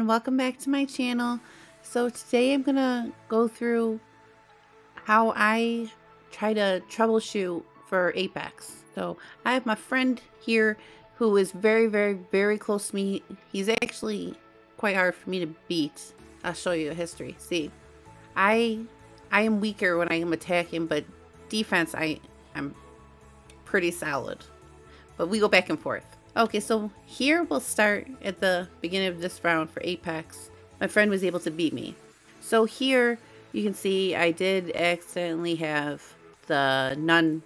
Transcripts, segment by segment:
welcome back to my channel. So today I'm gonna go through how I try to troubleshoot for Apex. So I have my friend here who is very close to me. He's actually quite hard for me to beat. I'll show you a history. See, I am weaker when I am attacking, but defense I'm pretty solid. But we go back and forth. Okay, so here we'll start at the beginning of this round for Apex. My friend was able to beat me. So here you can see I did accidentally have the nun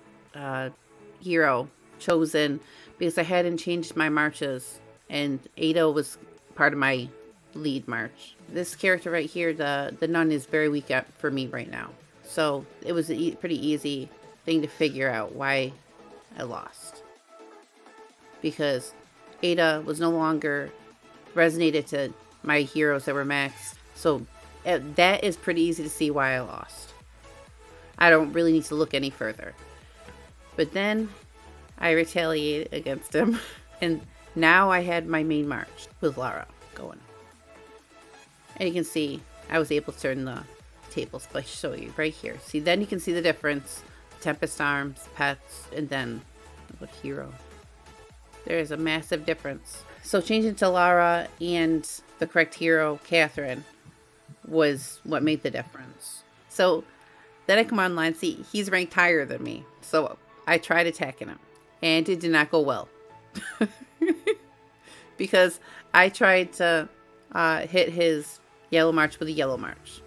hero chosen because I hadn't changed my marches, and Ada was part of my lead march. This character right here, the nun, is very weak for me right now. So it was a pretty easy thing to figure out why I lost. Because Ada was no longer resonated to my heroes that were maxed. So that is pretty easy to see why I lost. I don't really need to look any further. But then I retaliated against him. And now I had my main march with Lara going. And you can see I was able to turn the tables by show you right here. See, then you can see the difference. Tempest Arms, pets, and then what hero. There is a massive difference. So changing to Lara and the correct hero, Catherine, was what made the difference. So then I come online, see, he's ranked higher than me. So I tried attacking him, and it did not go well. Because I tried to hit his yellow march with a yellow march.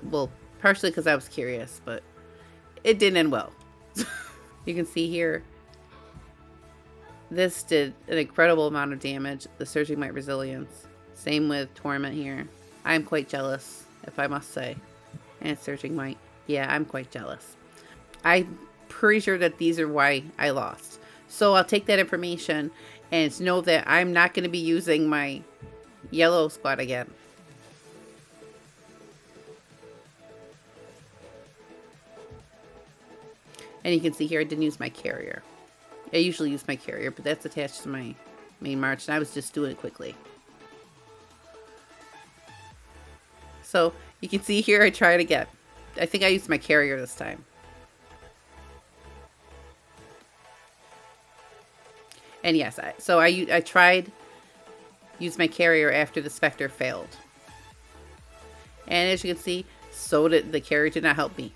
Well, partially because I was curious, but it didn't end well. You can see here, this did an incredible amount of damage. The Surging Might Resilience. Same with Torment here. I'm quite jealous, if I must say. And Surging Might. Yeah, I'm quite jealous. I'm pretty sure that these are why I lost. So I'll take that information and know that I'm not going to be using my yellow squad again. And you can see here I didn't use my carrier. I usually use my carrier, but that's attached to my main march, and I was just doing it quickly. So you can see here I tried again. I think I used my carrier this time. And yes, I tried use my carrier after the Spectre failed. And as you can see, so did the carrier did not help me.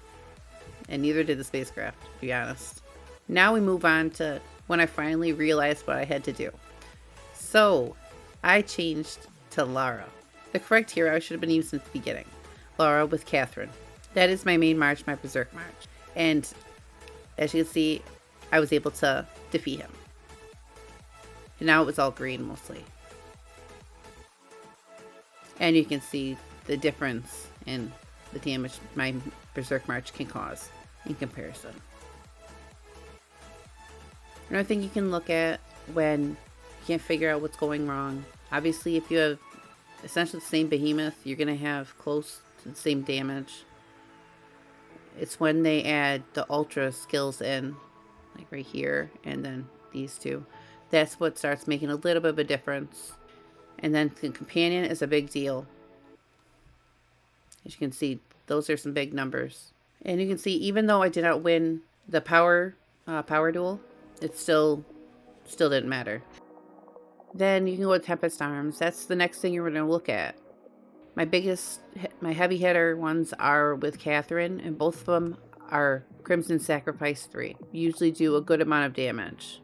And neither did the spacecraft, to be honest. Now we move on to when I finally realized what I had to do. So I changed to Lara. The correct hero I should have been using since the beginning. Lara with Catherine. That is my main march, my Berserk march. And as you can see, I was able to defeat him. And now it was all green mostly. And you can see the difference in the damage my Berserk march can cause in comparison. Another thing you can look at when you can't figure out what's going wrong. Obviously, if you have essentially the same behemoth, you're going to have close to the same damage. It's when they add the ultra skills in, like right here, and then these two. That's what starts making a little bit of a difference. And then the companion is a big deal. As you can see, those are some big numbers. And you can see, even though I did not win the power duel, it still didn't matter. Then you can go with Tempest Arms. That's the next thing you're going to look at. My heavy hitter ones are with Catherine, and both of them are Crimson Sacrifice 3. Usually do a good amount of damage.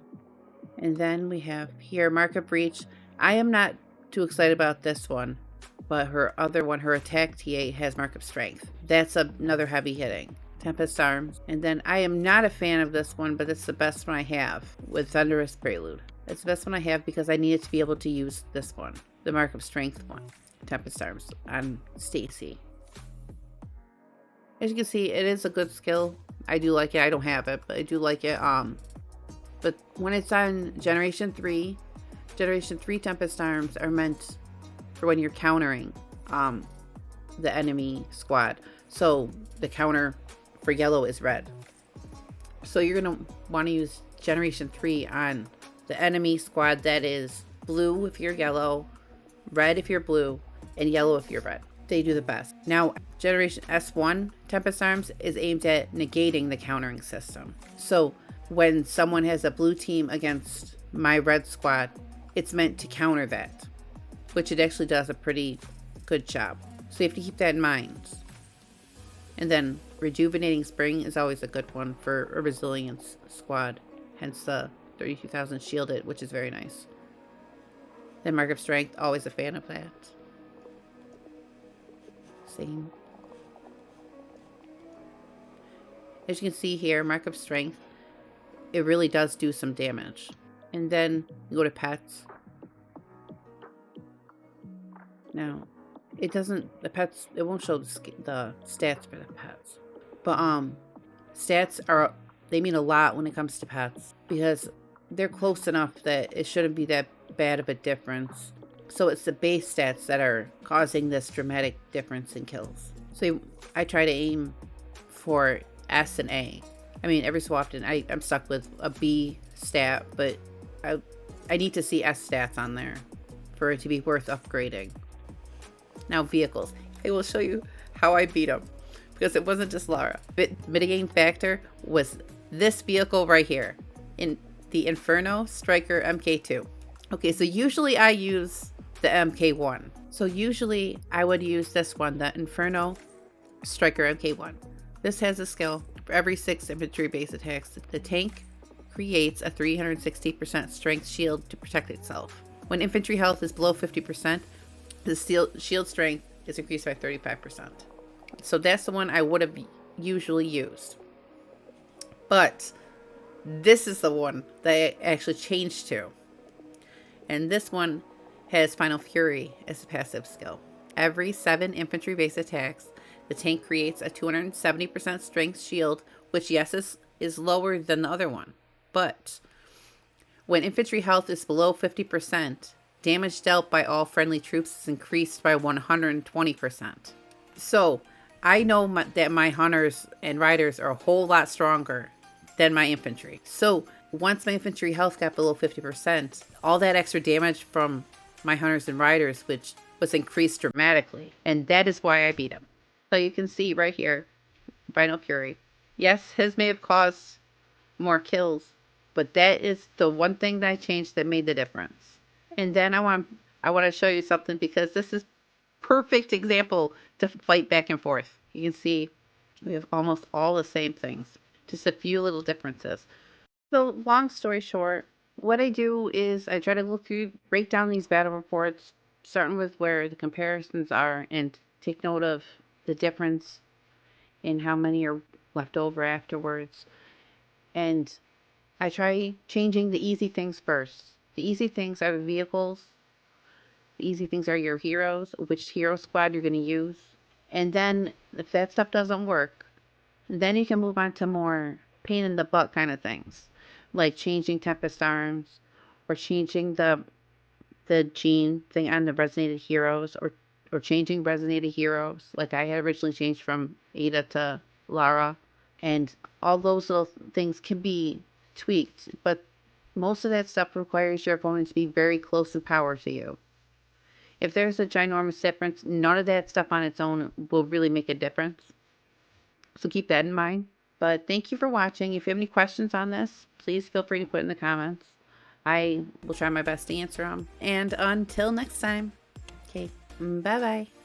And then we have here Market Breach. I am not too excited about this one, but her other one, her attack TA, has Markup Strength. That's another heavy hitting. Tempest Arms. And then I am not a fan of this one, but it's the best one I have with Thunderous Prelude. It's the best one I have because I needed to be able to use this one, the Markup Strength one. Tempest Arms on Stacy. As you can see, it is a good skill. I do like it. I don't have it, but I do like it. But when it's on Generation 3 Tempest Arms are meant for when you're countering the enemy squad. So the counter for yellow is red. So you're going to want to use Generation 3 on the enemy squad that is blue if you're yellow, red if you're blue, and yellow if you're red. They do the best. Now, Generation S1 Tempest Arms is aimed at negating the countering system. So when someone has a blue team against my red squad, it's meant to counter that, which it actually does a pretty good job. So you have to keep that in mind. And then Rejuvenating Spring is always a good one for a resilience squad, hence the 32,000 shielded, which is very nice. Then Mark of Strength, always a fan of that. Same. As you can see here, Mark of Strength, it really does do some damage. And then you go to pets. Now, it doesn't, the pets, it won't show the stats for the pets. But stats are, they mean a lot when it comes to pets, because they're close enough that it shouldn't be that bad of a difference. So it's the base stats that are causing this dramatic difference in kills. So I try to aim for S and A. I mean, every so often I'm stuck with a B stat, but I need to see S stats on there for it to be worth upgrading. Now vehicles. I will show you how I beat them, because it wasn't just Lara. Mitigating factor was this vehicle right here, in the Inferno Striker MK2. Okay, so usually I use the MK1. So usually I would use this one, the Inferno Striker MK1. This has a skill. For every 6 infantry base attacks, the tank creates a 360% strength shield to protect itself. When infantry health is below 50%, the shield strength is increased by 35%. So that's the one I would have usually used. But this is the one that I actually changed to. And this one has Final Fury as a passive skill. Every 7 infantry base attacks, the tank creates a 270% strength shield, which yes is lower than the other one. But when infantry health is below 50%, damage dealt by all friendly troops is increased by 120%. So I know that my hunters and riders are a whole lot stronger than my infantry. So once my infantry health got below 50%, all that extra damage from my hunters and riders, which was increased dramatically. And that is why I beat him. So you can see right here, Final Fury. Yes, his may have caused more kills, but that is the one thing that I changed that made the difference. And then I want to show you something, because this is perfect example to fight back and forth. You can see we have almost all the same things, just a few little differences. So long story short, what I do is I try to look through, break down these battle reports, starting with where the comparisons are, and take note of the difference in how many are left over afterwards. And I try changing the easy things first. The easy things are the vehicles. The easy things are your heroes, which hero squad you're going to use. And then if that stuff doesn't work, then you can move on to more pain in the butt kind of things, like changing Tempest Arms, or changing the gene thing on the resonated heroes, or changing resonated heroes, like I had originally changed from Ada to Lara. And all those little things can be tweaked, but most of that stuff requires your opponent to be very close in power to you. If there's a ginormous difference, none of that stuff on its own will really make a difference. So keep that in mind. But thank you for watching. If you have any questions on this, please feel free to put in the comments. I will try my best to answer them. And until next time, okay, bye-bye.